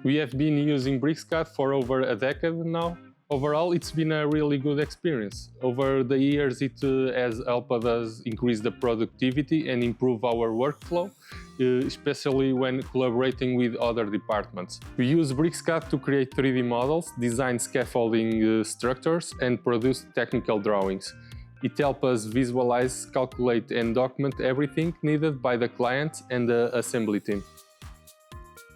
We have been using BricsCAD for over a decade now. Overall, it's been a really good experience. Over the years, it has helped us increase the productivity and improve our workflow, especially when collaborating with other departments. We use BricsCAD to create 3D models, design scaffolding structures, and produce technical drawings. It helps us visualize, calculate, and document everything needed by the client and the assembly team.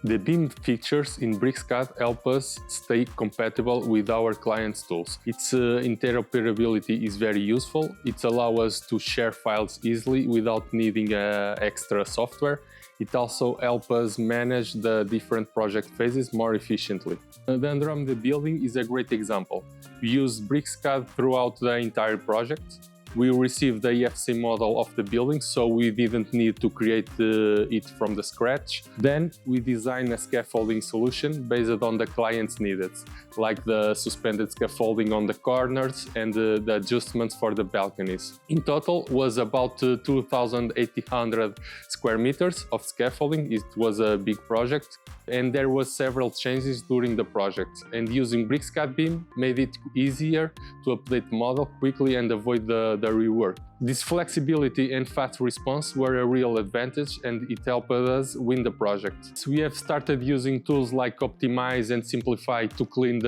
The BIM features in BricsCAD help us stay compatible with our clients' tools. Its interoperability is very useful. It allows us to share files easily without needing extra software. It also helps us manage the different project phases more efficiently. The underground building is a great example. We use BricsCAD throughout the entire project. We received the EFC model of the building, so we didn't need to create it from the scratch. Then we designed a scaffolding solution based on the client's needs, like the suspended scaffolding on the corners and the adjustments for the balconies. In total, was about 2,800 square meters of scaffolding. It was a big project, and there was several changes during the project. And using BricsCAD BIM made it easier to update the model quickly and avoid the rework. This flexibility and fast response were a real advantage, and it helped us win the project. So we have started using tools like Optimize and Simplify to clean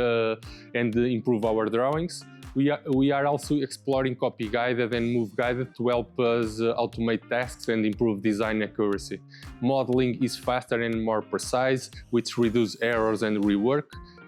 and improve our drawings. We are also exploring Copy Guided and Move Guided to help us automate tasks and improve design accuracy. Modeling is faster and more precise, which reduces errors and rework.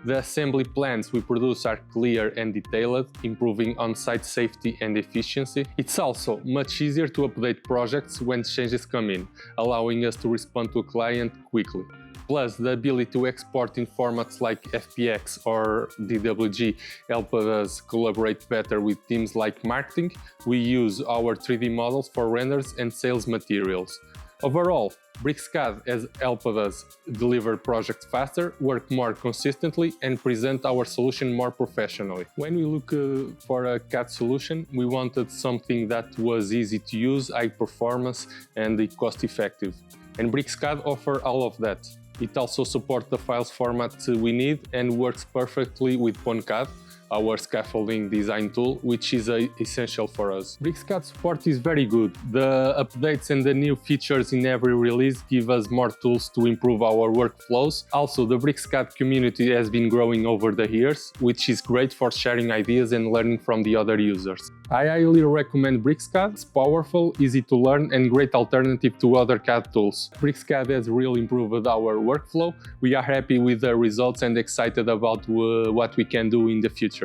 The assembly plans we produce are clear and detailed, improving on-site safety and efficiency. It's also much easier to update projects when changes come in, allowing us to respond to a client quickly. Plus, the ability to export in formats like FPX or DWG help us collaborate better with teams like marketing. We use our 3D models for renders and sales materials. Overall, BricsCAD has helped us deliver projects faster, work more consistently, and present our solution more professionally. When we look for a CAD solution, we wanted something that was easy to use, high performance, and cost-effective. And BricsCAD offers all of that. It also supports the files format we need and works perfectly with PwnCAD, our scaffolding design tool, which is essential for us. BricsCAD support is very good. The updates and the new features in every release give us more tools to improve our workflows. Also, the BricsCAD community has been growing over the years, which is great for sharing ideas and learning from the other users. I highly recommend BricsCAD. It's powerful, easy to learn, and great alternative to other CAD tools. BricsCAD has really improved our workflow. We are happy with the results and excited about what we can do in the future.